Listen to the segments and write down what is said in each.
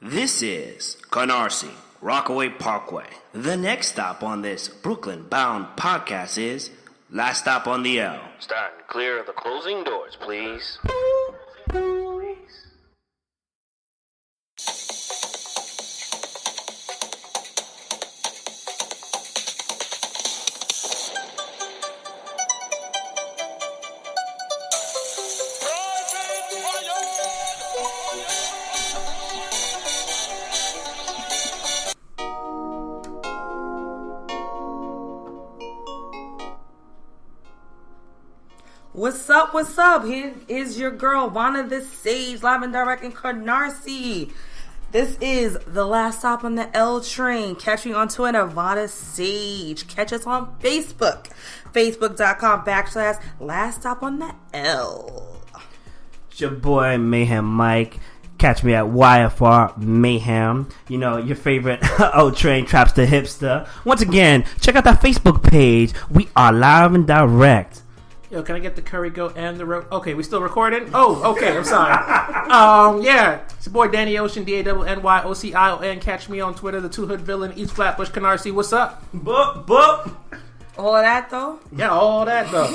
This is Canarsie, Rockaway Parkway. The next stop on this Brooklyn-bound podcast is Last Stop on the L. Stand clear of the closing doors, please. What's up? Here is your girl, Vonna the Sage, live and direct in Canarsie. This is the last stop on the L train. Catch me on Twitter, Vonna Sage. Catch us on Facebook, facebook.com/last stop on the L. It's your boy, Mayhem Mike. Catch me at YFR Mayhem. You know, your favorite L train traps the hipster. Once again, check out that Facebook page. We are live and direct. Yo, can I get the curry goat and the okay, we still recording? Oh, okay, I'm sorry. Yeah, it's your boy Danny Ocean, DANNYOCION. Catch me on Twitter, the Two Hood Villain, East Flatbush, Canarsie. What's up? Boop. All of that though? Yeah, all that though.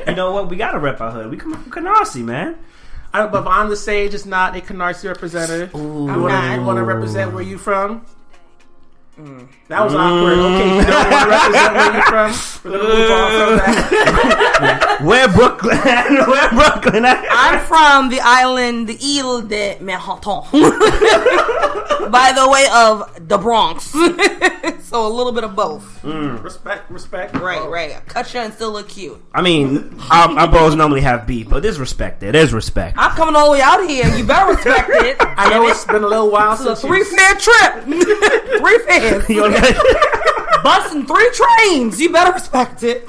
You know what? We gotta rep our hood. We come from Canarsie, man. But Vonna the Sage is not a Canarsie representative. Ooh. You want to represent where you from? That was awkward. Okay, you don't want to represent where you from? We're going to move on from that. Where Brooklyn? Where Brooklyn at? I'm from the island, the Ile de Manhattan. By the way of the Bronx. So a little bit of both. Respect. Right. Cut you and still look cute. I mean, our bros normally have beef, but there's respect there. There's respect. I'm coming all the way out here. You better respect it. I know it's been a little while This is since a 3-fare trip. 3 fares. Busting 3 trains. You better respect it.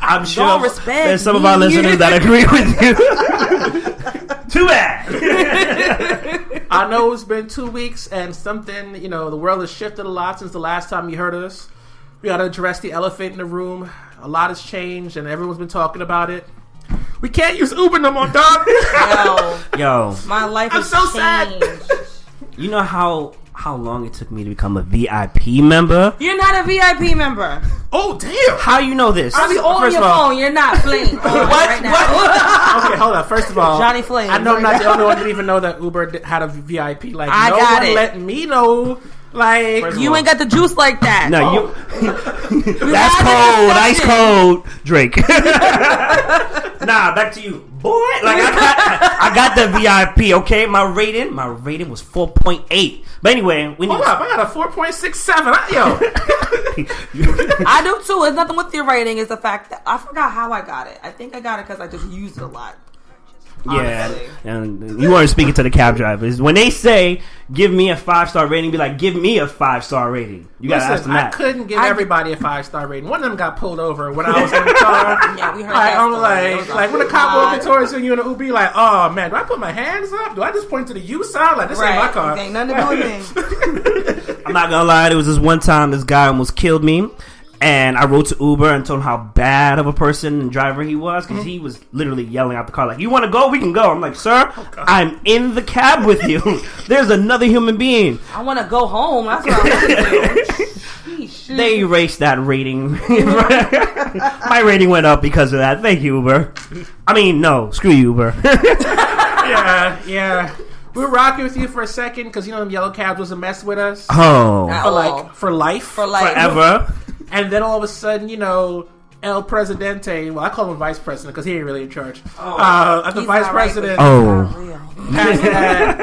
I'm sure Don't respect there's some of me. our listeners that agree with you. Too bad. I know it's been 2 weeks and something, the world has shifted a lot since the last time you heard us. We got to address the elephant in the room. A lot has changed and everyone's been talking about it. We can't use Uber no more, dog. Yo. My life I'm has so changed. sad. You know how long it took me to become a VIP member? You're not a VIP member. Oh, damn. How you know this? I'll be on First your of all, phone. You're not Flame. Right now. Okay, hold on. First of all, Johnny Flame. I know I'm not the only one that even know that Uber had a VIP. Like, I no got one it. let me know. Like, You ain't got the juice like that. No, that's had cold. a Ice discussion. cold. Drake. Nah, back to you, boy. Like I got the VIP. Okay, my rating was 4.8. But anyway, hold up. I got a 4.67. Yo. I do too. It's nothing with your rating. It's the fact that I forgot how I got it. I think I got it because I just used it a lot. Yeah, Honestly. and you weren't speaking to the cab drivers. When they say, give me a 5-star rating, be like, give me a 5-star rating. You gotta ask them I that. couldn't give everybody a 5-star rating. One of them got pulled over when I was in the car. Yeah, we heard Like, that I'm story. like when the cop walking towards you in the Uber, like, oh man, do I put my hands up? Do I just point to the U sign? Like, this ain't my car. Ain't nothing to do with me. I'm not gonna lie, there was this one time this guy almost killed me. And I wrote to Uber and told him how bad of a person and driver he was because he was literally yelling out the car like, you want to go? We can go. I'm like, sir, I'm in the cab with you. There's another human being. I want to go home. That's what I want to do. They erased that rating. My rating went up because of that. Thank you, Uber. I mean, no, screw you, Uber. Yeah. We were rocking with you for a second because them yellow cabs was a mess with us. Oh. For life. Forever. And then all of a sudden, El Presidente, well, I call him Vice President because he ain't really in charge. The Vice President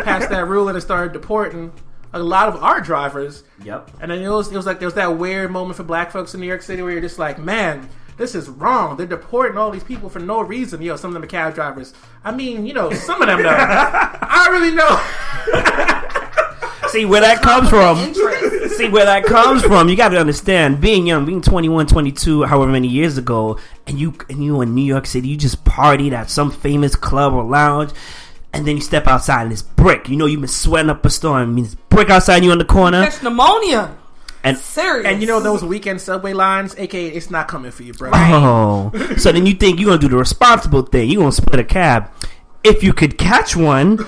passed that rule and it started deporting a lot of our drivers. Yep. And then it was like there was that weird moment for black folks in New York City where you're just like, man, this is wrong. They're deporting all these people for no reason. Some of them are cab drivers. I mean, some of them though. I don't really know. See where that comes from. You got to understand, being young, being 21, 22, however many years ago, and you in New York City, you just partied at some famous club or lounge, and then you step outside and it's brick. You've been sweating up a storm. I mean, it's brick outside and you in the corner. Catch pneumonia. And serious. And those weekend subway lines, aka it's not coming for you, bro. Oh. So then you think you're going to do the responsible thing. You're going to split a cab. if you could catch one,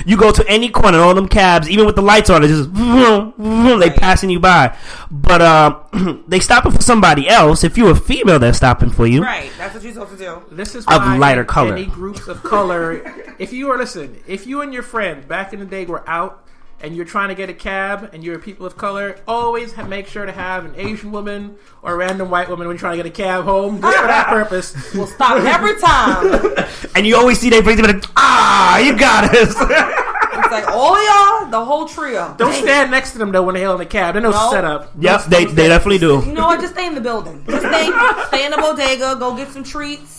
you go to any corner, all them cabs, even with the lights on, it's just vroom, vroom, they passing you by. But they stopping for somebody else. If you're a female, they're stopping for you. Right, that's what you're supposed to do. This is Of why lighter color. Any groups of color. If you and your friend back in the day were out and you're trying to get a cab and you're people of color, always make sure to have an Asian woman or a random white woman when you're trying to get a cab home, just for that purpose. We'll stop every time. And you always see they bring them like, you got us. It's like all of y'all, the whole trio. Don't stand next to them though when they're in the cab. They know No. setup. Yep, they definitely do. You know what? Just stay in the building. Just stay in the bodega. Go get some treats.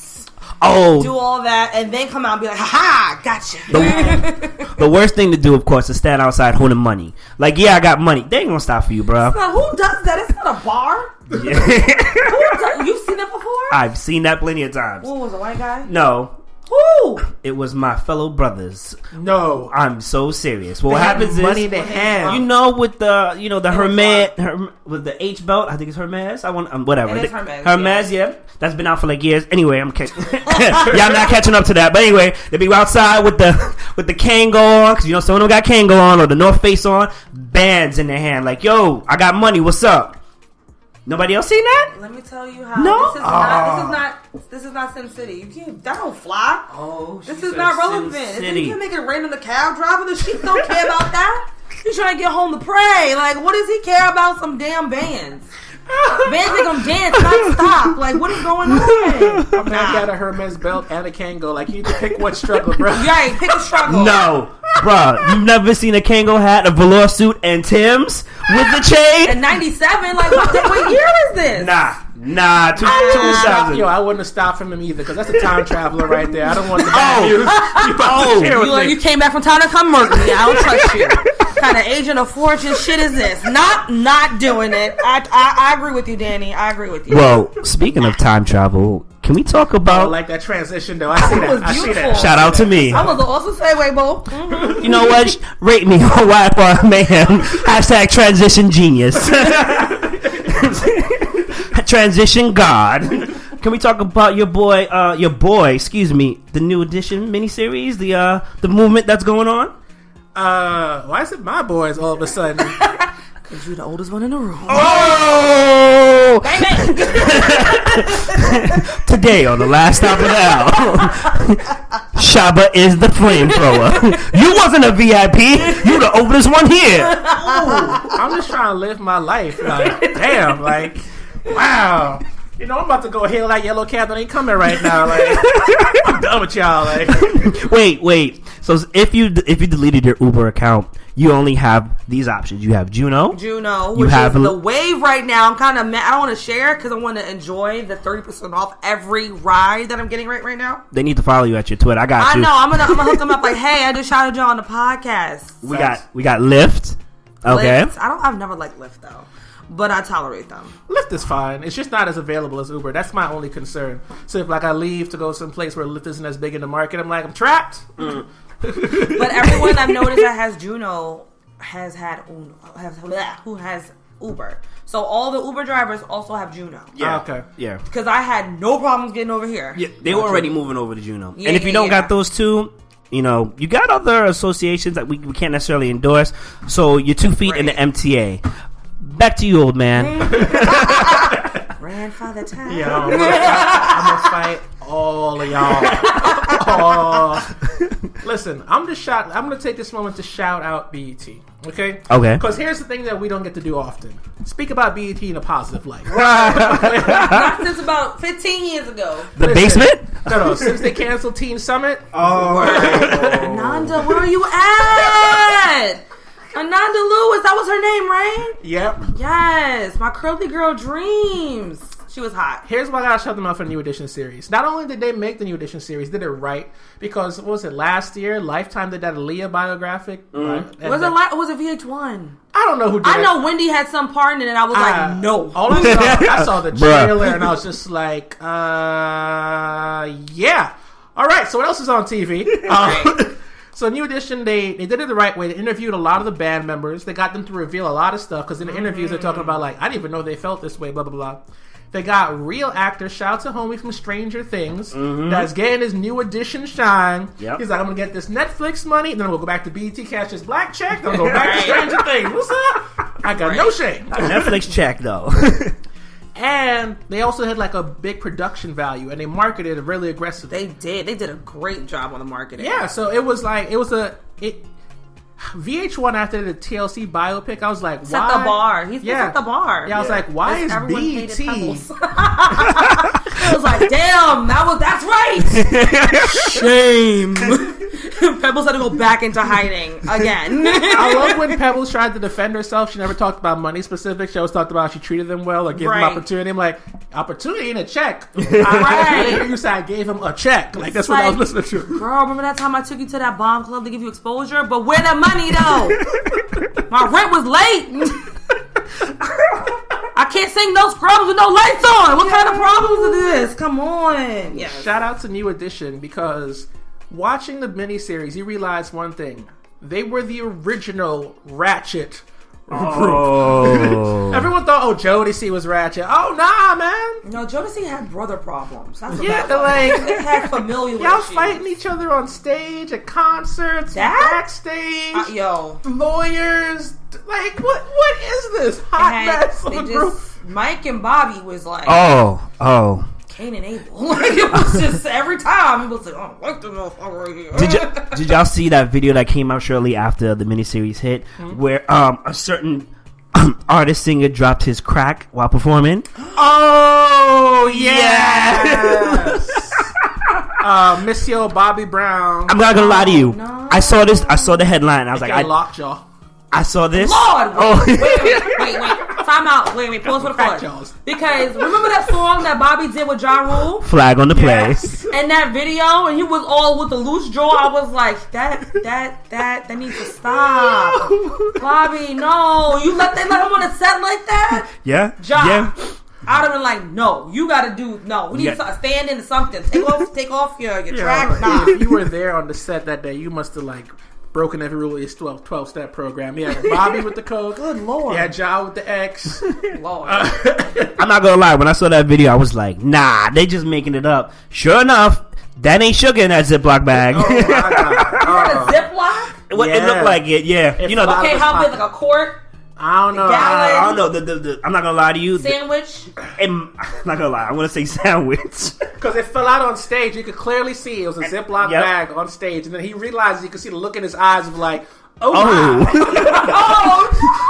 Oh, Do all that, and then come out and be like, "Ha, gotcha." the worst thing to do, of course, is stand outside holding money. Like, yeah, I got money. They ain't gonna stop for you, bro. Now, who does that? It's not a bar. Yeah. You've seen that before? I've seen that plenty of times. What was it, a white guy? No, Who? it was my fellow brothers. No. I'm so serious. What They had happens money in is, their hand. you know, with the Hermes, with the H belt, I think it's Hermes. Whatever. It is Hermes, Hermes, yeah. That's been out for like years. Anyway, I'm catching. Y'all not catching up to that. But anyway, they be outside with the Kango on, because you know some of them got Kango on or the North Face on, bands in their hand. Like, yo, I got money. What's up? Nobody else seen that? Let me tell you how. No? This is not Sin City. You can't. That don't fly. Oh, This is not relevant. You can't make it rain on the cab driver. The sheep don't care about that. He's trying to get home to pray. Like, what does he care about some damn bands? Bands make him dance, not stop. Like, what is going on? A man got a Hermes belt and a Kango. Like, you need to pick what struggle, bro. Right, pick a struggle. No, bro, you've never seen a Kango hat, a velour suit, and Tim's with the chain? And 97, like, what year is this? Nah, 2000. Yo, I wouldn't have stopped from him either, because that's a time traveler right there. I don't want the You came back from time to come murder me. I don't trust you. What kind of agent of fortune shit is this? Not doing it. I agree with you, Danny. I agree with you. Well, speaking of time travel, can we talk I about... like that transition, though. I see was that. I see beautiful. that. Shout out to me. I was an awesome segue, boo. Mm-hmm. You know what? Rate me on Wi-Fi Mayhem. # transition genius. Transition God. Can we talk about your boy, the new edition miniseries, the movement that's going on? Why is it my boys all of a sudden? Because you're the oldest one in the room. Oh! Today on the last stop of the L, Shaba is the flamethrower. You wasn't a VIP. You the oldest one here. I'm just trying to live my life. Like, damn, like, wow. You know, I'm about to go hail that yellow cab that ain't coming right now. Like, I'm done with y'all. Like, wait. So if you deleted your Uber account, you only have these options. You have Juno, which is the wave right now. I'm kind of mad. I don't want to share because I want to enjoy the 30% off every ride that I'm getting right now. They need to follow you at your Twitter. I know. I'm gonna hook them up. Like, hey, I just shouted you on the podcast. We got Lyft. Okay. Lyft. I've never liked Lyft though, but I tolerate them. Lyft is fine. It's just not as available as Uber. That's my only concern. So if like I leave to go someplace where Lyft isn't as big in the market, I'm like, I'm trapped. But everyone I've noticed that has Juno who has Uber. So all the Uber drivers also have Juno. Yeah. Okay. Yeah. Because I had no problems getting over here. Yeah, they were already moving over to Juno. And if you don't got those two, you know, you got other associations that we can't necessarily endorse. So you're 2 feet in the MTA. Back to you, old man. Grandfather time. Yeah, I'm gonna fight all of y'all. Listen, I'm gonna take this moment to shout out BET. Okay. Because here's the thing that we don't get to do often: speak about BET in a positive light. Not since about 15 years ago. Basement? No. Since they canceled Teen Summit. Ananda, where are you at? Ananda Lewis, that was her name, right? Yep. Yes, my curly girl dreams. She was hot. Here's why I gotta shout them out for the New Edition series. Not only did they make the New Edition series, did it right, because what was it, last year? Lifetime did that Aaliyah biographic. Right? Was it VH1? I don't know who did it. I know Wendy had some part in it and I was like, no. All I saw the trailer and I was just like, yeah. Alright, so what else is on TV? So New Edition, they did it the right way. They interviewed a lot of the band members. They got them to reveal a lot of stuff, because in the interviews they're talking about like, I didn't even know they felt this way, blah, blah, blah. They got real actors. Shout out to homie from Stranger Things. That's getting his new edition shine. Yep. He's like, I'm going to get this Netflix money, and then we'll go back to BET, catch this black check, then we'll go back to Stranger Things. What's up? I got no shame. Netflix check, though. And they also had like a big production value, and they marketed it really aggressively. They did a great job on the marketing. Yeah, so it was like, VH1 after the TLC biopic, I was like, why? Set the bar. He set the bar. Yeah, I was like, why is BET? I was like, damn, that's right. Shame. Pebbles had to go back into hiding again. I love when Pebbles tried to defend herself. She never talked about money specific. She always talked about how she treated them well or gave them opportunity. I'm like, opportunity ain't a check. Right. You said I gave him a check. Like, that's what I was listening to. Girl, remember that time I took you to that bomb club to give you exposure? But where the money, though? My rent was late. I can't sing no scrubs with no lights on. What kind of problems is this? Come on. Yes. Shout out to New Edition, because watching the miniseries, you realize one thing. They were the original Ratchet group. Everyone thought, Jodeci was Ratchet. Oh, nah, man. No, Jodeci had brother problems. That's yeah, like, they had familial y'all issues. fighting each other on stage, at concerts, backstage, lawyers. Like, what is this hot mess of a group? Mike and Bobby was like, Cain and Abel. Like, it was just every time it was like, I like the motherfucker right here. Did y'all see that video that came out shortly after the miniseries hit, where a certain artist singer dropped his crack while performing? Oh yes. Monsieur Bobby Brown. I'm not gonna lie to you. No. I saw the headline. I was like, I locked y'all. I saw this. Lord, wait. Time out. Wait. Pause for the pause. Because remember that song that Bobby did with Ja Rule? Flag on the play. Yes. And that video, and he was all with the loose jaw. I was like, that needs to stop. Bobby, no. They let him on a set like that? Yeah. Ja. Yeah. I'd have been like, no, you gotta do, no. We need to stand into something. Take off your track. Nah. If you were there on the set that day, you must have like broken every rule of his 12-step program. He had Bobby with the coke. Good Lord. He had Ja with the X. Lord. I'm not gonna lie. When I saw that video, I was like, nah, they just making it up. Sure enough, that ain't sugar in that Ziploc bag. Oh, my God. A Ziploc? It looked like it, yeah. Okay, how big? Like a quart? I don't know. I don't know. I'm not gonna lie to you. Sandwich? I'm not gonna lie. I want to say sandwich. Because it fell out on stage. You could clearly see it was a Ziploc bag on stage. And then he realized you could see the look in his eyes of like, oh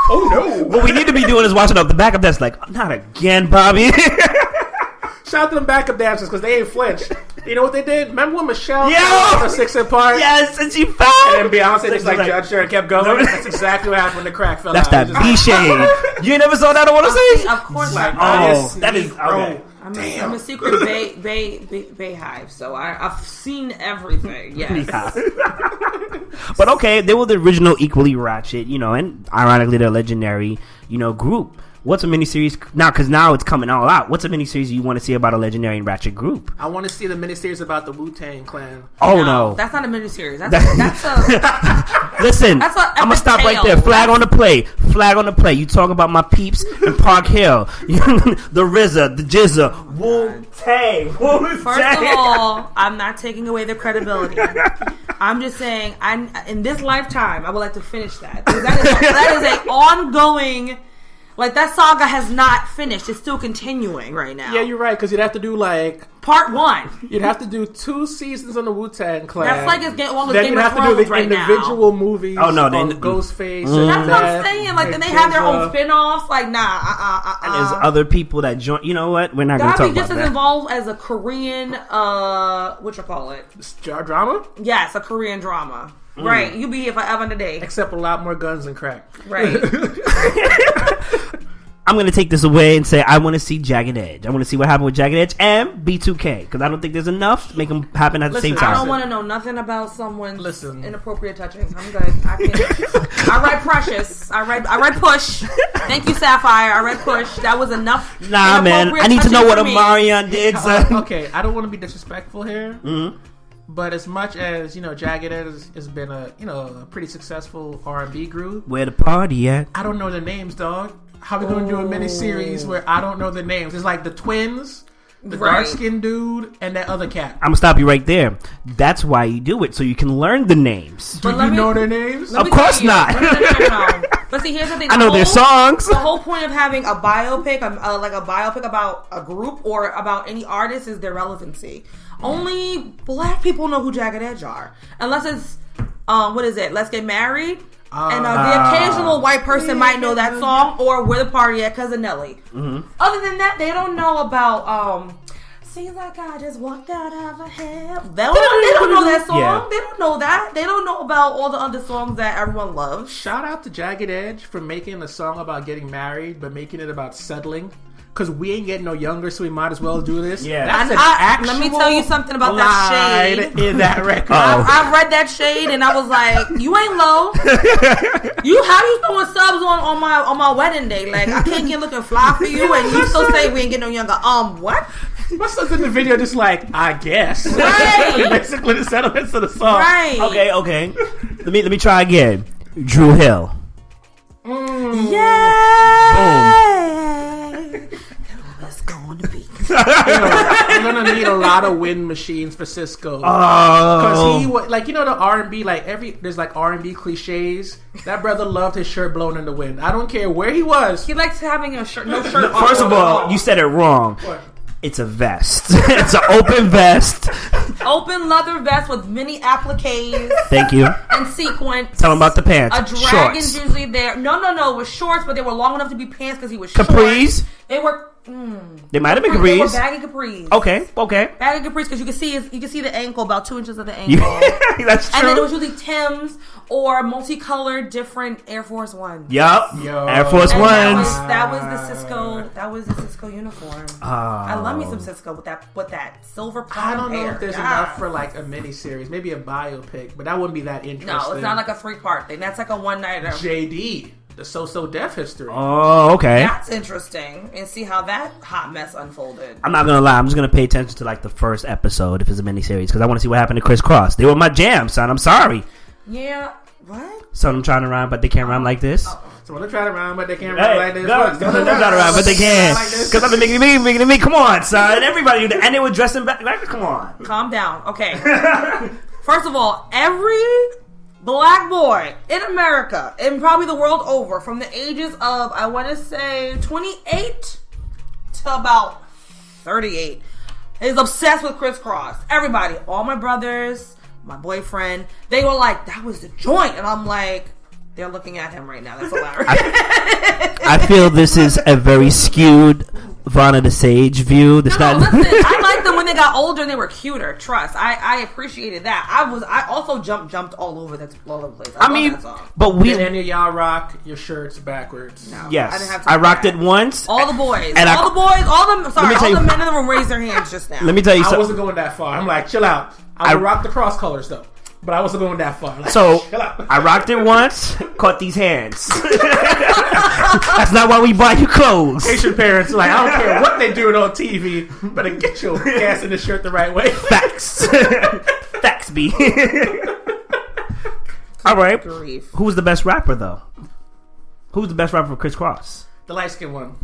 no. What we need to be doing is watching up the backup that's like, not again, Bobby. Shout out to them backup dancers because they ain't flinched. You know what they did? Remember when Michelle fell on 6 apart? Yes, and she fell. And then Beyonce just like judged her and kept going. That's exactly what happened when the crack fell out. That's that B-shade. You never saw that on one of these? Of course like, that is okay. I'm a secret Bay Hive, so I've seen everything. Yes. But okay, they were the original Equally Ratchet, and ironically they're legendary, group. What's a miniseries now? Because now it's coming all out. What's a miniseries you want to see about a legendary and Ratchet group? I want to see the miniseries about the Wu-Tang Clan. Oh no, that's not a miniseries. That's a. Listen, I'm gonna stop right there. Flag on the play. Flag on the play. You talk about my peeps in Park Hill, the RZA, the Jizza, Wu-Tang. First of all, I'm not taking away their credibility. I'm just saying, in this lifetime, I would like to finish that. Because that is an ongoing. Like, that saga has not finished. It's still continuing right now. Yeah, you're right, because you'd have to do, like... Part 1. You'd have to do 2 seasons on the Wu-Tang Clan. That's like it's getting almost Game of Thrones right now. Then you'd have to do the individual movies. Oh, no. On Ghostface. That's what I'm saying. Like, then they have their own spin-offs. Like, nah. And there's other people that join... You know what? We're not going to talk about that. Gotta be just as involved as a Korean... Whatchamacallit? Drama? Yes, a Korean drama. Right. You'll be here forever and a day. Except a lot more guns and crack. Right. I'm going to take this away and say I want to see Jagged Edge. I want to see what happened with Jagged Edge and B2K because I don't think there's enough to make them happen at the same time. I don't want to know nothing about someone's inappropriate touching. I'm good. I read Precious. I read Push. Thank you, Sapphire. I read Push. That was enough. Nah, man. I need to know what Omarion did. Okay, I don't want to be disrespectful here. Mm-hmm. But as much as Jagged Edge has been a a pretty successful R&B group. Where the party at? I don't know the names, dog. How we gonna do a miniseries where I don't know the names? It's like the twins, the dark skinned dude, and that other cat. I'm gonna stop you right there. That's why you do it, so you can learn the names. Do you know their names? Of course not. No. But see, here's the thing. I know their songs. The whole point of having a biopic, like a biopic about a group or about any artist, is their relevancy. Only black people know who Jagged Edge are, unless it's what is it? Let's Get Married. And the occasional white person might know that song, or Where the Party At, Cousin Nelly. Mm-hmm. Other than that, they don't know about Seems Like I Just Walked Out of a Hell. They don't know that song. Yeah. They don't know that. They don't know about all the other songs that everyone loves. Shout out to Jagged Edge for making a song about getting married, but making it about settling. Because we ain't getting no younger, so we might as well do this. Yeah, that's an actual let me tell you something about that shade in that record. I read that shade and I was like, "You ain't low. How you throwing subs on my wedding day? Like I can't get looking fly for you, and you still say we ain't getting no younger. What? My son's in the video just like, I guess. Right. Basically the sentiments of the song. Right. Okay. Let me try again. Drew Hill. Yeah. Boom. It's going to be. I'm gonna need a lot of wind machines for Cisco. Because he like the R&B, there's like R&B cliches. That brother loved his shirt blown in the wind. I don't care where he was. He likes having no shirt. On. First of all, you said it wrong. What? It's a vest. It's an open vest. Open leather vest with mini appliques. Thank you. And sequins. Tell him about the pants. A dragon's usually there. No. It was shorts, but they were long enough to be pants because he was capris. Short. They were. They might have been capris. They were baggy capris. Okay. Baggy capris because you can see the ankle, about 2 inches of the ankle. That's true. And then it was usually Timbs or multicolored different Air Force Ones. Yup. Air Force Ones. That was the Cisco uniform. I love me some Cisco with that silver I don't know hair. if there's enough for like a miniseries, maybe a biopic, but that wouldn't be that interesting. No, it's not like a 3-part thing. That's like a one-nighter. JD. The So Def history. Oh, okay. That's interesting. And see how that hot mess unfolded. I'm not gonna lie. I'm just gonna pay attention to like the first episode if it's a miniseries because I want to see what happened to Criss Cross. They were my jam, son. I'm sorry. Yeah. What? So I'm trying to rhyme, but they can't rhyme like this. So when they try to rhyme, but they can't rhyme like this. They're trying to rhyme, but they can't. Because I've been making me. Come on, son. Everybody, and they were dressing back. Like, come on. Calm down. Okay. First of all, every black boy in America and probably the world over from the ages of, I want to say 28 to about 38 is obsessed with Criss Cross. Everybody, all my brothers, my boyfriend, they were like, that was the joint. And I'm like, they're looking at him right now. That's hilarious. I feel this is a very skewed Vonna the Sage view. Listen, I liked them when they got older and they were cuter. Trust, I appreciated that. I also jumped all over that place. I mean, that song. But we did any of y'all rock your shirts backwards? No, yes, I didn't have to. I rocked it once. All the boys, all the men in the room raised their hands just now. Let me tell you, I wasn't going that far. I'm like, chill out. I would rock the cross colors though. But I wasn't going that far. Like, so I rocked it once, caught these hands. That's not why we buy you clothes. Asian parents like, I don't care what they do it on TV, better get your ass in the shirt the right way. Facts. Facts, B. All right. Grief. Who's the best rapper though? Who's the best rapper for Criss Cross? The light skinned one.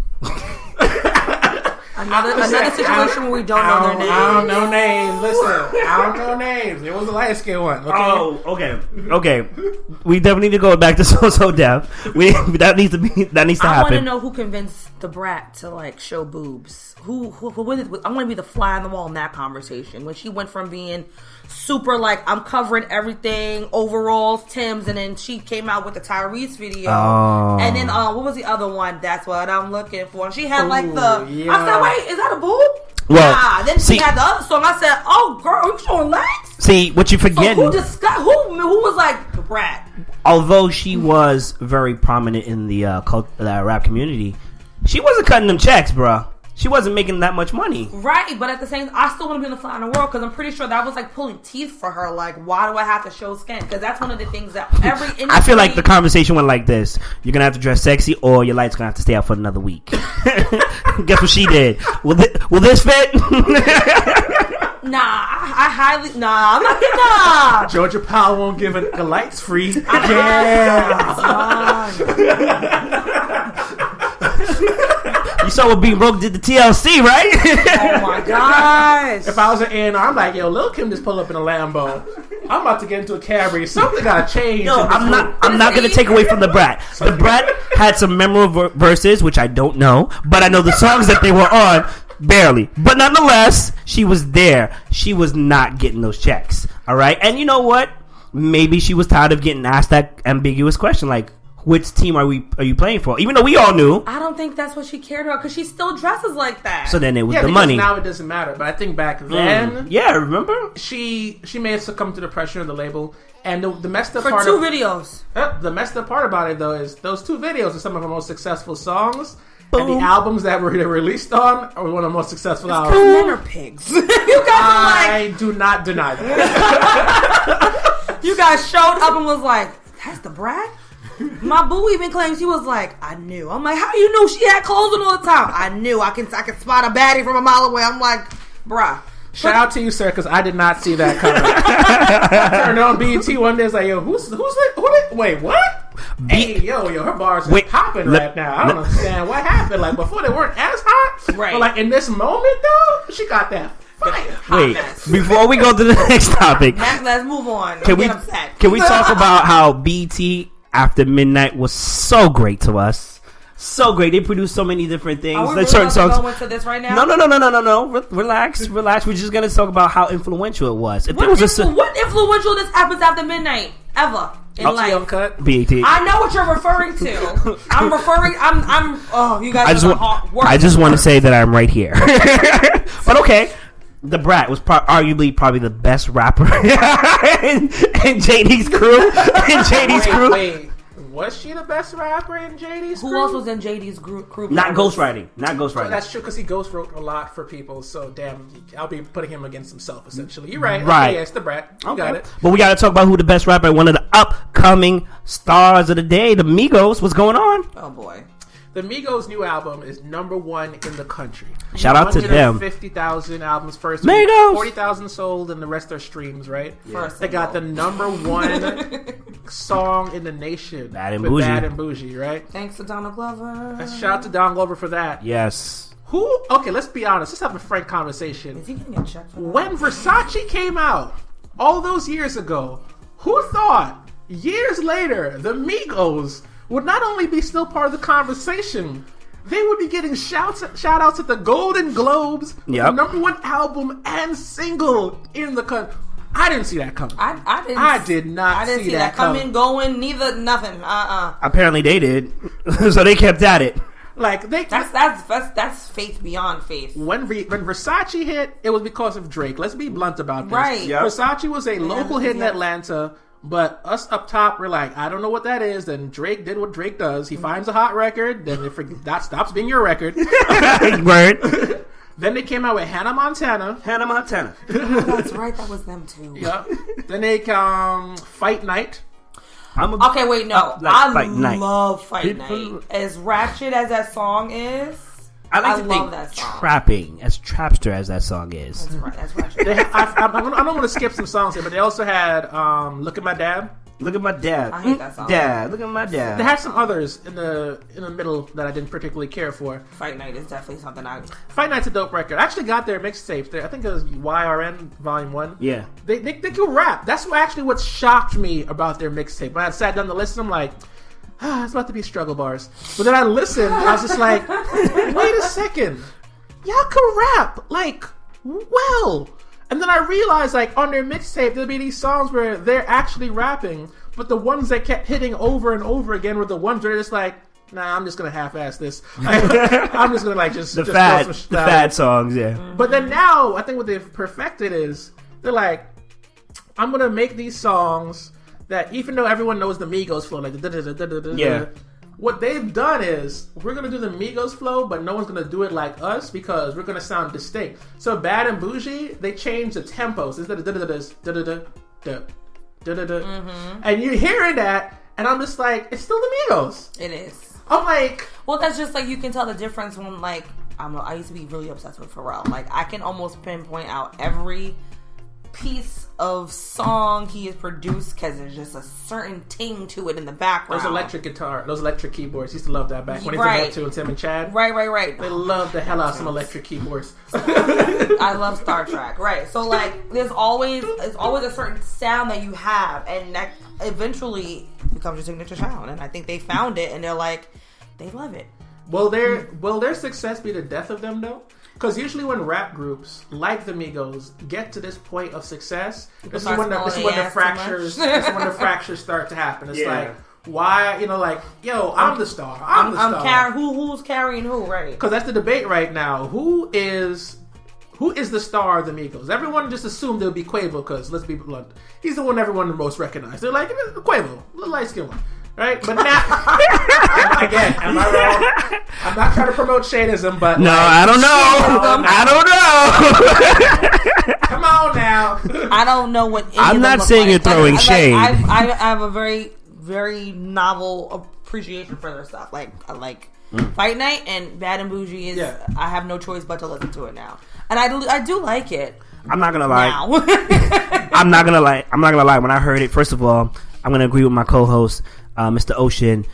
Another situation where we don't know their names. I don't know names. Listen, I don't know names. It was the light skinned one. Okay? Oh, okay. We definitely need to go back to So Def. That needs to happen. I want to know who convinced the brat to like show boobs. Who I want to be the fly on the wall in that conversation when she went from being super like I'm covering everything, overalls, Timbs, and then she came out with the Tyrese video, and then what was the other one? That's what I'm looking for. And she had like the. Yeah. I said, wait, is that a boob? Well, then she had the other song. I said, oh girl, are you showing legs? See what you forgetting? So who was like the brat? Although she was very prominent in the rap community, she wasn't cutting them checks, bro. She wasn't making that much money. Right, but at the same time, I still want to be in the fly in the world because I'm pretty sure that was like pulling teeth for her. Like, why do I have to show skin? Because that's one of the things that every industry... I feel like the conversation went like this. You're going to have to dress sexy or your light's going to have to stay out for another week. Guess what she did? Will this fit? I'm not getting nah. Georgia Powell won't give it the lights free. You saw what Being Broke did to TLC, right? Oh my gosh. If I was an A&R, I'm like, yo, Lil Kim just pulled up in a Lambo. I'm about to get into a Camry. Something gotta change. No, I'm not gonna take away from the Brat. The Brat had some memorable verses, which I don't know, but I know the songs that they were on. Barely. But nonetheless, she was there. She was not getting those checks. All right? And you know what? Maybe she was tired of getting asked that ambiguous question, like, which team are you playing for? Even though we all knew. I don't think that's what she cared about, because she still dresses like that. So then it was the money. Now it doesn't matter. But I think back then... Yeah, remember? She may have succumbed to the pressure of the label. And the messed up for part... For 2 videos. The messed up part about it, though, is those 2 videos are some of her most successful songs. Boom. And the albums that were released on are one of the most successful albums. Men are pigs. You guys I do not deny that. You guys showed up and was like, that's the Brat? My boo even claimed she was like, I knew. I'm like, how you knew she had clothes on all the time? I knew. I can spot a baddie from a mile away. I'm like, bruh. Shout out to you, sir, because I did not see that coming. I turned on BET one day. It's like, yo, who's that? Wait, what? Hey, yo, her bars are popping right now. I don't understand what happened. Like, before they weren't as hot. Right. But, like, in this moment, though, she got that fire. Wait, before we go to the next topic. Let's move on. Can we talk about how BT After Midnight was so great to us? So great. They produced so many different things. Are we really certain songs. go into this right now? No. Relax. We're just gonna talk about how influential it was. If what there was what influential this happens after midnight ever in life? Uncut. BAT. I know what you're referring to. I'm referring. I'm. Oh, you guys. I just want to say that I'm right here. But okay. The Brat was arguably probably the best rapper in JD's crew. Wait. Was she the best rapper in JD's crew? Who else was in JD's crew? Not ghostwriting. That's true, because he ghost wrote a lot for people. So, damn, I'll be putting him against himself, essentially. You're right. Right. Okay, it's the Brat. You got it. But we got to talk about who the best rapper, one of the upcoming stars of the day, the Migos. What's going on? Oh, boy. The Migos' new album is #1 in the country. Shout out to them. 50,000 albums first. Migos! 40,000 sold, and the rest are streams, right? Yeah. They got the #1 song in the nation. Bad and Bougie, right? Thanks to Donald Glover. Shout out to Don Glover for that. Yes. Okay, let's be honest. Let's have a frank conversation. Is he getting a check for that? When Versace came out, all those years ago, who thought, years later, the Migos would not only be still part of the conversation, they would be getting shout outs at the Golden Globes, yep. #1 album and single in the country. I didn't see that coming. I did not see that coming. Going, nothing. Apparently they did, so they kept at it. Like that's faith beyond faith. When Versace hit, it was because of Drake. Let's be blunt about this. Right. Yep. Versace was a local hit in Atlanta. But us up top, we're like, I don't know what that is. Then Drake did what Drake does. He finds a hot record. Then that stops being your record. Word. Then they came out with Hannah Montana. Oh, that's right. That was them too. Yep. Then they Fight Night. Okay, wait, no. I love Fight Night. As ratchet as that song is, I love that song. Trapping, as trapster as that song is. That's ratchet. I don't want to skip some songs here, but they also had Look at My Dad. Look at my dad. I hate that song. Dad, look at my dad. They had some others in the middle that I didn't particularly care for. Fight Night is definitely something Fight Night's a dope record. I actually got their mixtape there. I think it was YRN Volume 1. Yeah. They can rap. That's what shocked me about their mixtape. When I sat down to listen, I'm like, it's about to be struggle bars. But then I listened, and I was just like, wait a second. Y'all can rap, like, well. And then I realized, like, on their mixtape, there'd be these songs where they're actually rapping, but the ones that kept hitting over and over again were the ones where they're just like, nah, I'm just gonna half-ass this. I'm just gonna, like, just the fad songs, yeah. But then now, I think what they've perfected is, they're like, I'm gonna make these songs that, even though everyone knows the Migos flow, like, yeah. What they've done is, we're going to do the Migos flow, but no one's going to do it like us because we're going to sound distinct. So Bad and Bougie, they changed the tempos. Instead of and you're hearing that, and I'm just like, it's still the Migos. It is. I'm like... Well, that's just like, you can tell the difference when, like, I used to be really obsessed with Pharrell. Like, I can almost pinpoint out every piece of song he has produced because there's just a certain ting to it in the background. Those electric guitar, those electric keyboards. Used to love that back when he Right. did that too. And Tim and Chad. Right. They love the hell out of some electric keyboards. I love Star Trek. Right. So like, there's always a certain sound that you have, and that eventually becomes your signature sound. And I think they found it, and they're like, they love it. Will their success be the death of them though? Because usually when rap groups like the Migos get to this point of success, this is when the fractures start to happen. It's like, why, like, yo, I'm the star. I'm the star. Who's carrying who, right? Because that's the debate right now. Who is the star of the Migos? Everyone just assumed it would be Quavo because, let's be blunt, he's the one everyone the most recognized. They're like, Quavo, the light skin one. Right? But now, again, am I wrong? I'm not trying to promote shadism, but... No, I don't know. Come on now. I don't know what I'm not saying you're throwing shade. I have a very, very novel appreciation for their stuff. I like Fight Night and Bad and Bougie is... Yeah. I have no choice but to listen to it now. And I do like it. I'm not gonna lie. I'm not gonna lie. When I heard it, first of all, I'm gonna agree with my co-host, Mr. Ocean.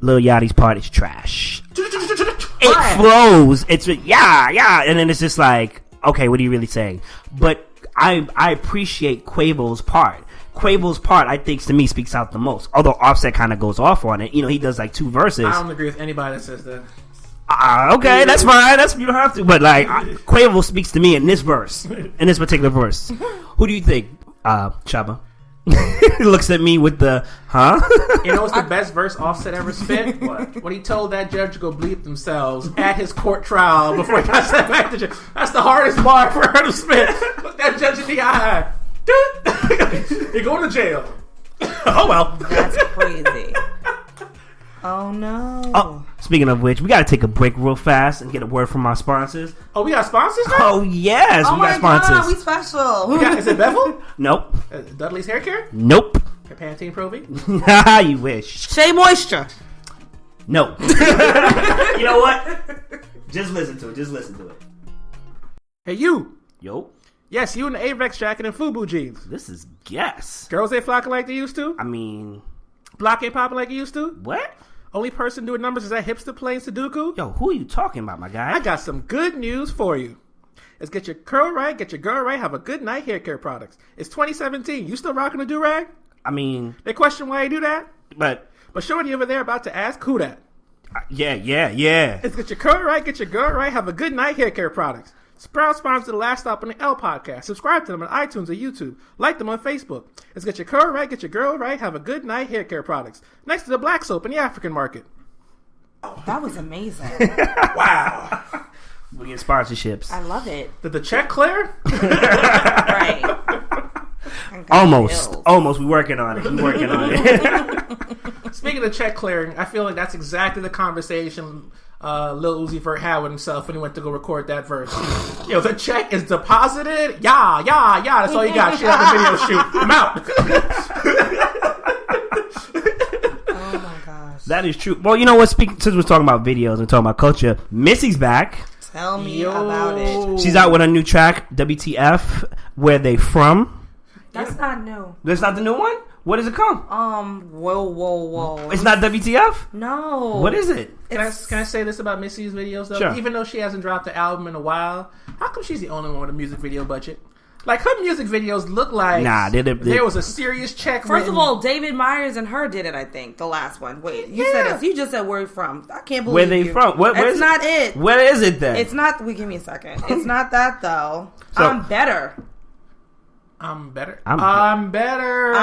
Lil Yachty's part is trash. It flows. It's yeah, and then it's just like, okay, what are you really saying? But I appreciate Quavo's part. Quavo's part, I think, to me, speaks out the most. Although Offset kind of goes off on it. He does like 2 verses. I don't agree with anybody that says that. Okay, that's fine. You don't have to. But like, Quavo speaks to me in this verse, in this particular verse. Who do you think, Chaba? He looks at me with the, huh? You know what's the best verse Offset ever spit? What? When he told that judge to go bleep themselves at his court trial before he got sent back to jail. That's the hardest bar for her to spit. Look that judge in the eye. Dude, you're going to jail. Oh well. That's crazy. Oh no. Oh, speaking of which, we got to take a break real fast and get a word from our sponsors. Oh, we got sponsors now? Oh yes, we got sponsors. God, we special. Is it Bevel? Nope. Dudley's Hair Care? Nope. Pantene Pro V? You wish. Shea Moisture? No. You know what? Just listen to it. Hey, you. Yo. Yes, you in the Avex jacket and FUBU jeans. This is guess. Girls ain't flocking like they used to? I mean... Block ain't popping like it used to? What? Only person doing numbers is that hipster playing Sudoku? Yo, who are you talking about, my guy? I got some good news for you. Let's get your curl right, get your girl right, have a good night hair care products. It's 2017. You still rocking a do-rag? I mean... They question why you do that? But shorty over there about to ask who that. Yeah. Let's get your curl right, get your girl right, have a good night hair care products. Sprout sponsors the Last Stop on the L podcast. Subscribe to them on iTunes or YouTube. Like them on Facebook. Let's get your curl right, get your girl right, have a good night hair care products. Next to the black soap in the African market. Oh, that was amazing. Wow. We get sponsorships. I love it. Did the check clear? Right. Almost. We're working on it. Speaking of check clearing, I feel like that's exactly the conversation Lil Uzi Vert had with himself when he went to go record that verse. Yo, the check is deposited. Yeah. That's all you got. Shit out the video shoot. I'm out. Oh my gosh. That is true. Well, you know what? Since we're talking about videos and talking about culture, Missy's back. Tell me about it. She's out with a new track, WTF. Where they from? That's not new. That's not the new one? What does it come? Whoa. It's not WTF? No. What is it? Can I say this about Missy's videos though? Sure. Even though she hasn't dropped the album in a while, how come she's the only one with a music video budget? Like, her music videos look like there was a serious check. First of all, David Myers and her did it, I think, the last one. Wait, you said it. You just said where from. I can't believe where they from. That's not it. Where is it then? It's not. Give me a second. It's not that though. I'm better. I'm better. I'm better.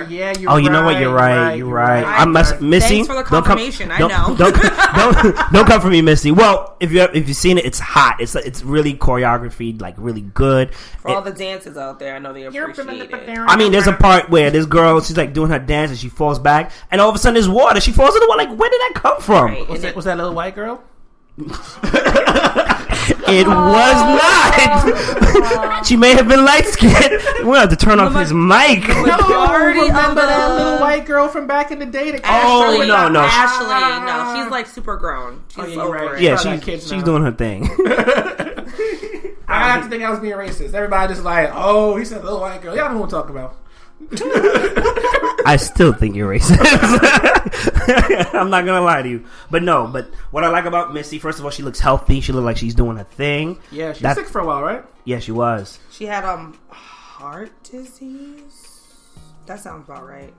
Yeah, you're right. Oh, you know what? You're right. I'm Missy. Thanks for the confirmation. I know. Don't come for me, Missy. Well, if you've seen it, it's hot. It's really choreography, like really good. For all the dancers out there, I know they appreciate it. I mean, there's a part where this girl, she's like doing her dance and she falls back, and all of a sudden there's water. She falls in the water. Like, where did that come from? Right. Was that little white girl? It was not. She may have been light skinned. We'll have to turn off his mic. No, remember that little white girl from back in the day? That Ashley, no. Ashley, no, she's like super grown. She's over right. it. Yeah, She's doing her thing. I have to think I was being racist. Everybody just like, oh, he said little white girl. Y'all know what I'm talking about. I still think you're racist. I'm not gonna lie to you, but what I like about Missy, first of all, she looks healthy. She looks like she's doing her thing. Yeah, she was sick for a while, right? Yeah, she was. She had heart disease. That sounds about right.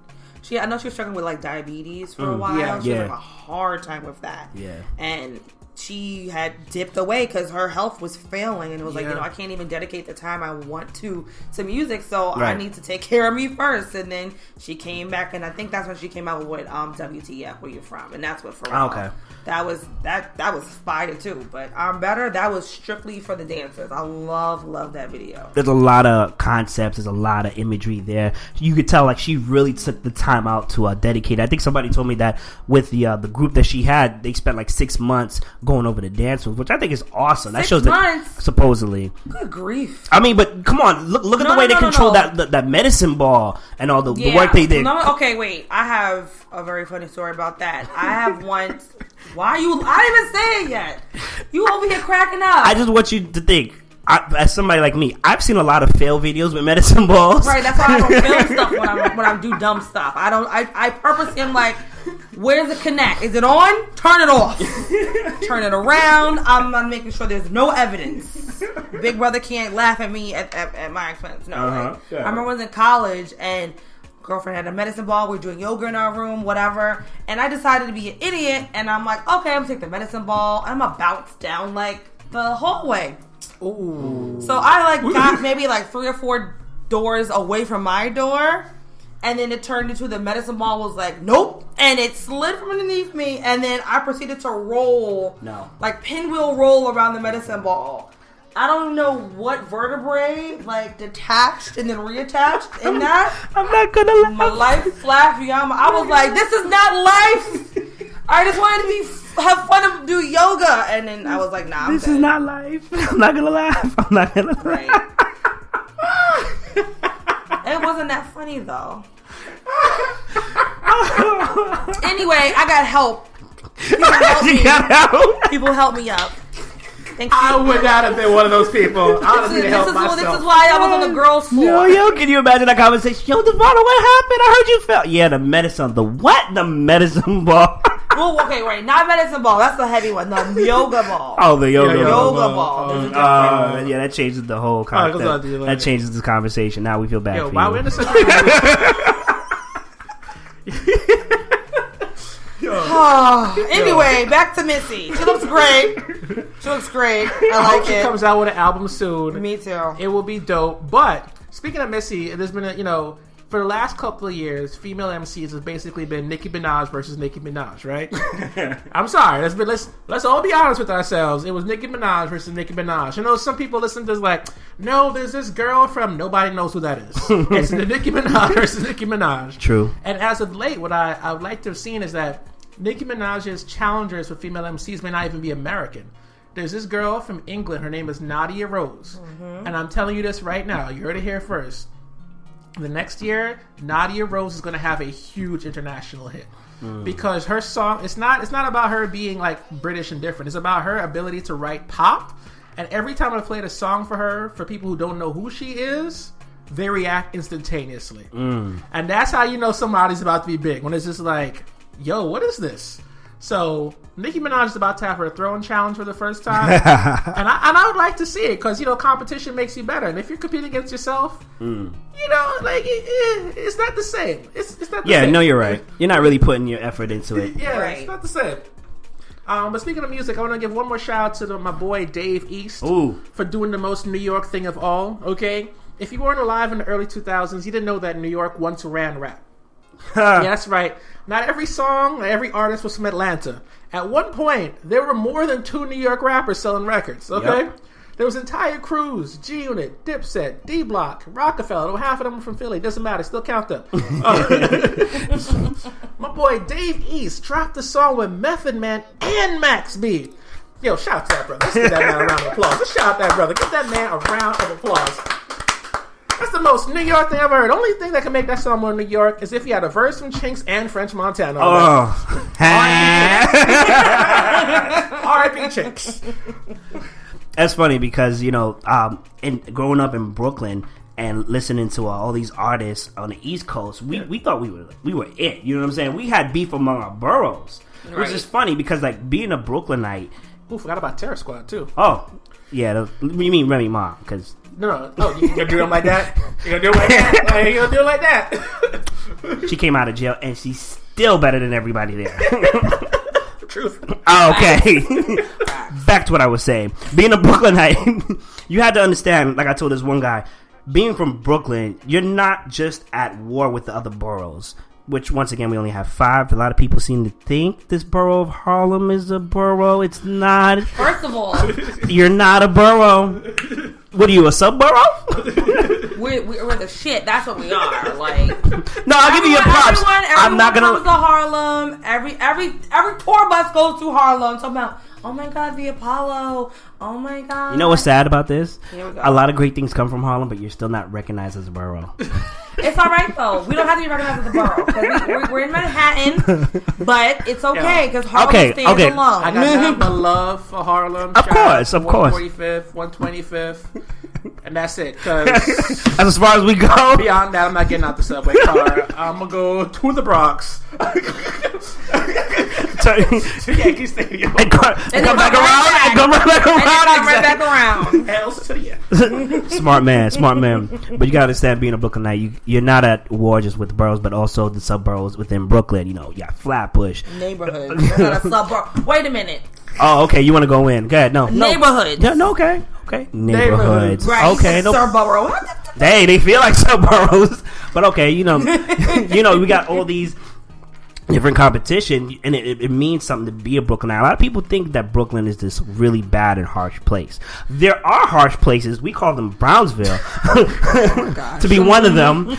I know she was struggling with like diabetes for a while. Yeah, she was having a hard time with that. Yeah, and she had dipped away because her health was failing, and it was like, I can't even dedicate the time I want to music, so I need to take care of me first. And then she came back, and I think that's when she came out with WTF, Where You From, and that's what Pharrell. Okay. That was fire too, but I'm Better, that was strictly for the dancers. I love that video. There's a lot of concepts, there's a lot of imagery there. You could tell like she really took the time out to dedicate. I think somebody told me that with the group that she had, they spent like 6 months going over the dance moves, which I think is awesome. That shows that supposedly. Good grief. I mean, but come on, look at the way they control that medicine ball and all the work they did. Okay, wait. I have a very funny story about that. I have once. Why you? I didn't even say it yet. You over here cracking up. I just want you to think. As somebody like me, I've seen a lot of fail videos with medicine balls. Right, that's why I don't film stuff when I do dumb stuff. I purposely am like, where's the connect? Is it on? Turn it off. Turn it around. I'm making sure there's no evidence. Big brother can't laugh at me at my expense. No, I remember I was in college and girlfriend had a medicine ball. We were doing yoga in our room, whatever. And I decided to be an idiot. And I'm like, okay, I'm gonna take the medicine ball and I'm gonna bounce down like the hallway. Ooh. So I got maybe 3 or 4 doors away from my door, and then it turned into the medicine ball was like, nope, and it slid from underneath me, and then I proceeded to roll, pinwheel roll around the medicine ball. I don't know what vertebrae detached and then reattached in that. I'm not gonna laugh. My life flashed beyond I was like, this is not life. I just wanted to have fun and do yoga, and then I was like, nah, this is not life. I'm not gonna laugh. I'm not gonna laugh. Right. It wasn't that funny though. Anyway, I got help. People help me up. Thank you. I would not have been one of those people. I would have helped myself. This is why I was on the girls' floor. Yo, can you imagine that conversation? Yo, Devonna, what happened? I heard you fell. Yeah, the medicine. The what? The medicine ball. Well, okay, right. Not medicine ball. That's the heavy one. The yoga ball. Oh, the yoga ball. Yeah, that changes the whole concept. That changes the conversation. Now we feel bad for why you. we in the same Anyway, back to Missy. She looks great. I like it. She comes out with an album soon. Me too. It will be dope. But speaking of Missy, there's been for the last couple of years, female MCs has basically been Nicki Minaj versus Nicki Minaj, right? I'm sorry. Let's all be honest with ourselves. It was Nicki Minaj versus Nicki Minaj. Some people listen to this no, there's this girl from nobody knows who that is. It's the Nicki Minaj versus Nicki Minaj. True. And as of late, what I would like to have seen is that Nicki Minaj's challengers for female MCs may not even be American. There's this girl from England. Her name is Nadia Rose. Mm-hmm. And I'm telling you this right now. You heard it here first. The next year, Nadia Rose is going to have a huge international hit. Because her song, it's not about her being British and different. It's about her ability to write pop. And every time I played a song for her, for people who don't know who she is, they react instantaneously. And that's how you know somebody's about to be big. When it's just yo, what is this? So Nicki Minaj is about to have her throwing challenge for the first time, and I would like to see it because competition makes you better, and if you're competing against yourself, it's not the same. It's not. The same. Yeah, no, you're right. You're not really putting your effort into it. Yeah, right. It's not the same. But speaking of music, I want to give one more shout out to my boy Dave East for doing the most New York thing of all. Okay, if you weren't alive in the early 2000s, you didn't know that New York once ran rap. Yeah, that's right. Not every song, every artist was from Atlanta. At one point, there were more than 2 New York rappers selling records, okay? Yep. There was entire crews, G-Unit, Dipset, D-Block, Rockefeller, half of them were from Philly, doesn't matter, still count them. My boy Dave East dropped a song with Method Man and Max B. Yo, shout out to that brother. Let's give that man a round of applause. Let's shout out that brother. Give that man a round of applause. That's the most New York thing I've ever heard. The only thing that can make that song more New York is if he had a verse from Chinks and French Montana. R.I.P. Chinks. That's funny because, you know, growing up in Brooklyn and listening to all these artists on the East Coast, we thought we were it. You know what I'm saying? We had beef among our boroughs. Right. Which is funny because, like, being a Brooklynite... Ooh, forgot about Terror Squad, too. Oh, yeah. You mean Remy Ma, because... No. Oh, you gonna do him like that? You gonna do it like that? Like, you gonna do it like that? She came out of jail, and she's still better than everybody there. Truth. Oh, okay. Back to what I was saying. Being a Brooklynite, you had to understand, like I told this one guy, being from Brooklyn, you're not just at war with the other boroughs. Which, once again, we only have 5. A lot of people seem to think this borough of Harlem is a borough. It's not. First of all, you're not a borough. What are you, a sub-borough? we're the shit. That's what we are. Like, no, I'll give you your props. I'm not gonna. Comes to Harlem. Every tour bus goes through Harlem. Talking about, oh my God, the Apollo. Oh my God. You know what's sad about this? Here we go. A lot of great things come from Harlem, but you're still not recognized as a borough. It's all right though. We don't have to be recognized as a borough because we're in Manhattan, but it's okay because Harlem stands alone. I got my love for Harlem. Of course. 145th, 125th, and that's it. Because as far as we go, beyond that, I'm not getting out the subway car. I'm gonna go to the Bronx, to Yankee Stadium, and come back around, and come right back around. Hells to the end. Smart man. But you gotta understand, being a Brooklynite, you're not at war just with the boroughs, but also the sub-boroughs within Brooklyn. You know, you got Flatbush. Neighborhood. You're not a sub-borough. Wait a minute. Oh, okay. You want to go in? Go ahead. No. Neighborhoods. Yeah, no, okay. Neighborhoods. Right. Okay. No. Sub-borough. They feel like sub-boroughs. But okay, you know, we got all these different competition, and it means something to be a Brooklynite. A lot of people think that Brooklyn is this really bad and harsh place. There are harsh places. We call them Brownsville to be one of them.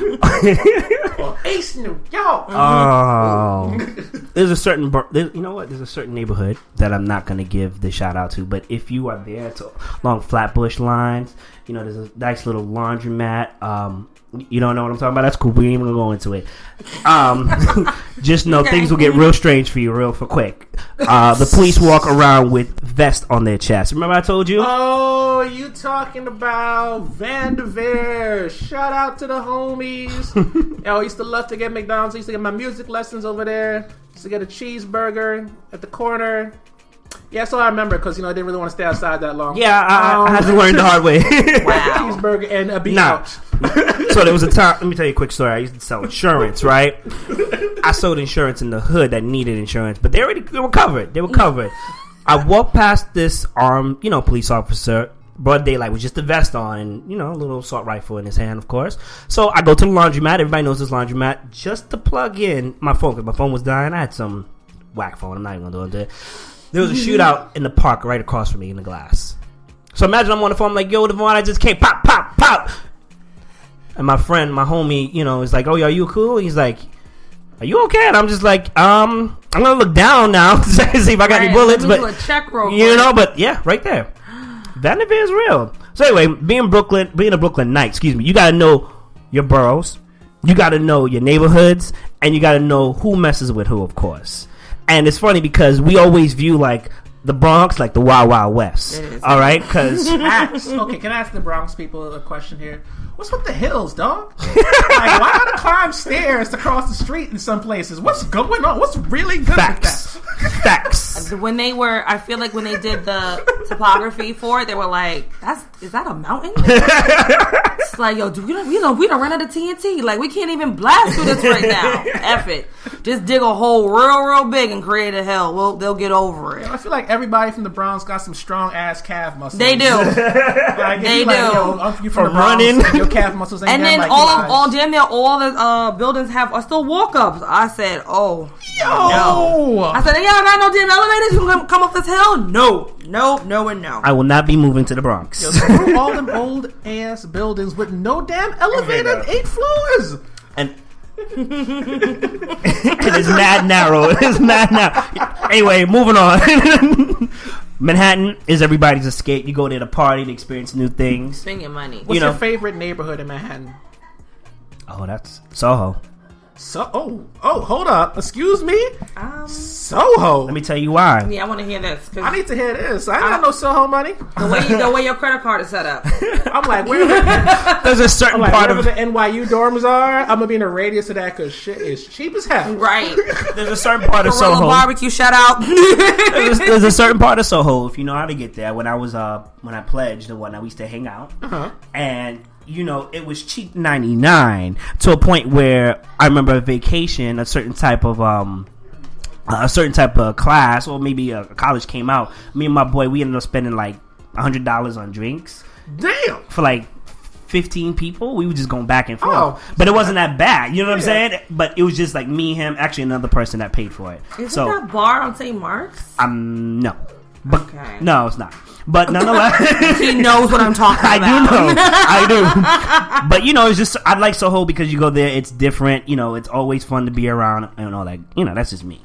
Ace New York. Oh, there's a certain there's a certain neighborhood that I'm not going to give the shout out to, but if you are there along Flatbush lines, you know, there's a nice little laundromat. You don't know what I'm talking about? That's cool. We ain't even gonna go into it. Just know things will get real strange for you real quick. The police walk around with vests on their chest. Remember I told you? Oh, you talking about Vanderveer. Shout out to the homies. I used to love to get McDonald's. I used to get my music lessons over there. Used to get a cheeseburger at the corner. Yeah, that's all I remember because, I didn't really want to stay outside that long. Yeah, I had to learn the hard way. Wow. Cheeseburger and a beef couch. So there was a time, let me tell you a quick story. I used to sell insurance, right? I sold insurance in the hood that needed insurance, but they were covered. I walked past this armed, police officer, broad daylight, with just a vest on and, a little assault rifle in his hand, of course. So I go to the laundromat. Everybody knows this laundromat. Just to plug in my phone, because my phone was dying. I had some whack phone. I'm not even going to do it. There was a shootout in the park right across from me in the glass. So imagine I'm on the phone, I'm like, yo, Devon, I just came, pop, pop, pop. And my friend, my homie, is like, oh, are you cool? He's like, are you okay? And I'm just like, I'm going to look down now to see if I got any bullets. But, a check roll but yeah, right there. Vanderveer is real. So anyway, being a Brooklynite, you got to know your boroughs. You got to know your neighborhoods. And you got to know who messes with who, of course. And it's funny because we always view like the Bronx like the Wild Wild West. All right, because okay, can I ask the Bronx people a question here? What's with the hills, dog? Like, why gotta climb stairs to cross the street in some places? What's going on? What's really good with that? Facts. I feel like when they did the topography for it, they were like, is that a mountain? It's like, yo, we don't run out of TNT. Like, we can't even blast through this right now. F it. Just dig a hole real big and create a hill. They'll get over it. I feel like everybody from the Bronx got some strong ass calf muscles. They do. They do. You from the Bronx, running. And your calf muscles ain't and then all the buildings are still walk ups. I said, no. I said, y'all got no damn elevators. You can come up this hill? No, and no. I will not be moving to the Bronx. Yo, screw all them old ass buildings with no damn elevator, 8 floors. And it is mad narrow. Anyway, moving on. Manhattan is everybody's escape. You go there to party, to experience new things. Spend your money. What's your favorite neighborhood in Manhattan? Oh, that's Soho. Hold up. Excuse me? Soho. Let me tell you why. Yeah, I want to hear this. I need to hear this. I ain't got no Soho money. The way your credit card is set up. I'm like, there's a certain part of the NYU dorms are. I'm going to be in a radius of that because shit is cheap as hell. Right. There's a certain part of Gorilla Soho. Barbecue, shout out. there's a certain part of Soho, if you know how to get there. When I was when I pledged and whatnot, we used to hang out. And you know, it was cheap 99 to a point where I remember a vacation, a certain type of class, or maybe a college came out. Me and my boy, we ended up spending like $100 on drinks. Damn. For like 15 people. We were just going back and forth. But it wasn't that bad. You know what I'm saying? But it was just like me, him, actually another person that paid for it. Is it that bar on St. Mark's? No. But okay. No, it's not. But nonetheless, he knows what I'm talking about. I do. But you know, it's just I like Soho because you go there, it's different. You know, it's always fun to be around and all that. You know, that's just me.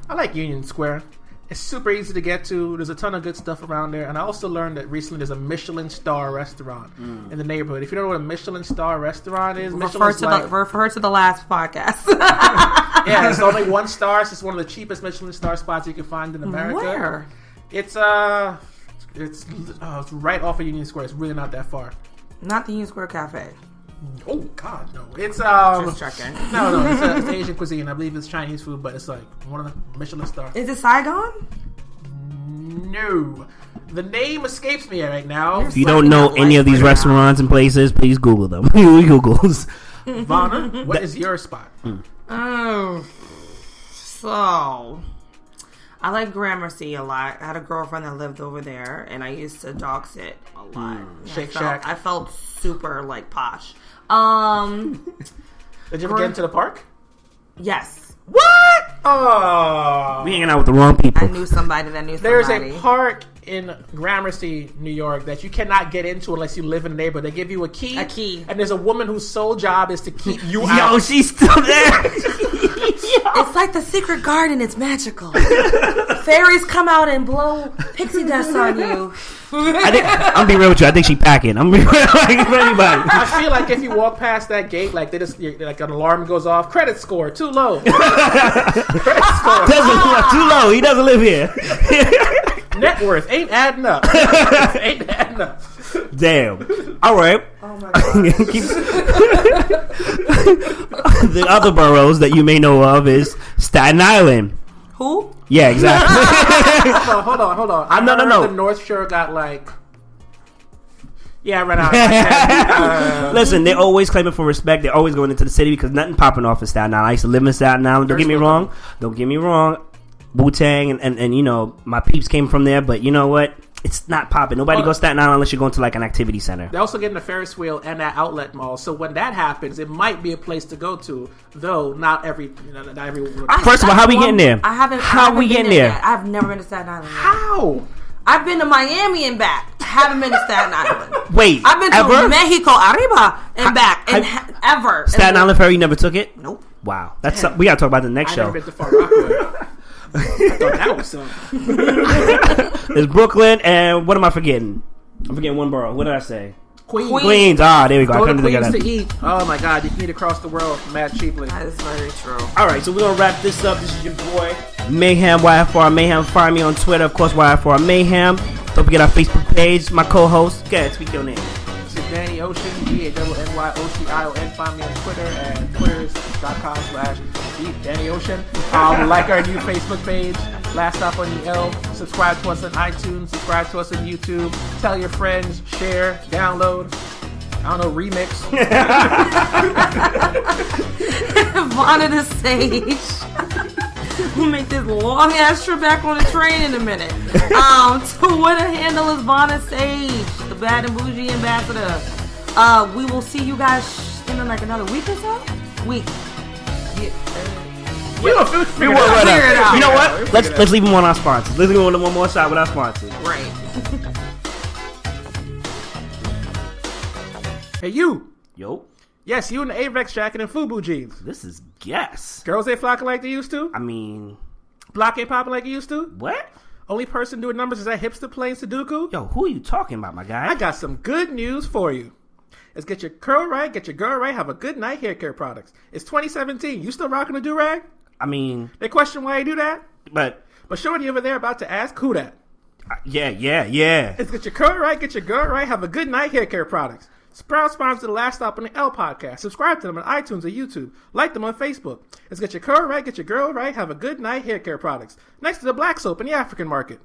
I like Union Square. It's super easy to get to. There's a ton of good stuff around there. And I also learned that recently there's a Michelin star restaurant in the neighborhood. If you don't know what a Michelin star restaurant is, refer to the last podcast. Yeah, it's only 1 star. It's one of the cheapest Michelin star spots you can find in America. Where? It's right off of Union Square. It's really not that far. Not the Union Square Cafe. Oh God, no! It's just checking. No, it's Asian cuisine. I believe it's Chinese food, but it's like one of the Michelin stars. Is it Saigon? No, the name escapes me right now. If you don't know any of these restaurants and places, please Google them. We Googles. Vonna, what is your spot? Oh, so I like Gramercy a lot. I had a girlfriend that lived over there, and I used to dog sit a lot. Shake Shack. I felt super like posh. Did you ever get into the park? Yes. What? Oh, We hanging out with the wrong people. I knew somebody that knew somebody. There's a park in Gramercy, New York, that you cannot get into unless you live in the neighborhood. They give you a key. And there's a woman whose sole job is to keep you out. Yo, she's still there. It's like the secret garden. It's magical. Fairies come out and blow pixie dust on you. I'm being real with you. I think she packing. I'm being real like anybody. I feel like if you walk past that gate, like like an alarm goes off. Credit score too low. Credit score too low. He doesn't live here. Net worth ain't adding up. Damn. All right. Oh my God. The other boroughs that you may know of is Staten Island. Who? Yeah, exactly. Hold on. I No. The North Shore got like. Yeah, I ran out. Listen, they're always claiming for respect. They're always going into the city because nothing popping off in Staten Island. I used to live in Staten Island. Don't get me wrong. Wu-Tang and you know, my peeps came from there, but you know what? It's not popping. Nobody goes to Staten Island unless you're going to like an activity center. They're also getting a Ferris wheel and that outlet mall. So when that happens, it might be a place to go to, though not every. First of all, how we getting there? How we getting there? I've never been to Staten Island. How? I've been to Miami and back. Haven't been to Staten Island. Wait, I've been to Mexico, Arriba, and back, and ever. Staten Island Ferry, you never took it? Nope. Wow, that's we gotta talk about the next show. I've never been to Far Rockaway. I thought that was something. There's Brooklyn, and what am I forgetting? I'm forgetting one borough. What did I say? Queens. Ah, there we go. Go I to couldn't Queens together. to eat. Oh my God, you can eat across the world mad cheaply. That is very true. All right, so we're gonna wrap this up. This is your boy Mayhem YFR Mayhem. Find me on Twitter, of course, YFR Mayhem. Don't forget our Facebook page. My co-host. Go ahead, speak your name. This is Danny Ocean, DANNYOCION. Find me on Twitter at twitters.com/DannyOcean. Like our new Facebook page, Last Stop on the L. Subscribe to us on iTunes. Subscribe to us on YouTube. Tell your friends. Share. Download. I don't know, remix. Vonna the Sage. We'll make this long ass trip back on the train in a minute. Twitter handle is Vonna Sage, the Bad and Bougie ambassador. We will see you guys in like another week or so. We'll figure it out. You know what? Let's leave them on our sponsors. Let's leave them one more shot with our sponsors. Right. Hey, you. Yo. Yes, you in the Avex jacket and FUBU jeans. This is guess. Girls ain't flocking like they used to. I mean, Block ain't popping like it used to. what? Only person doing numbers is that hipster playing Sudoku? Yo, who are you talking about, my guy? I got some good news for you. Let's get your curl right, get your girl right, have a good night hair care products. It's 2017. You still rocking a do-rag? I mean... They question why you do that? But shorty over there about to ask who that. Yeah. Let's get your curl right, get your girl right, have a good night hair care products. Sprout sponsors the Last Stop on the L podcast. Subscribe to them on iTunes or YouTube. Like them on Facebook. Let's get your curl right, get your girl right, have a good night hair care products. Next to the black soap in the African market.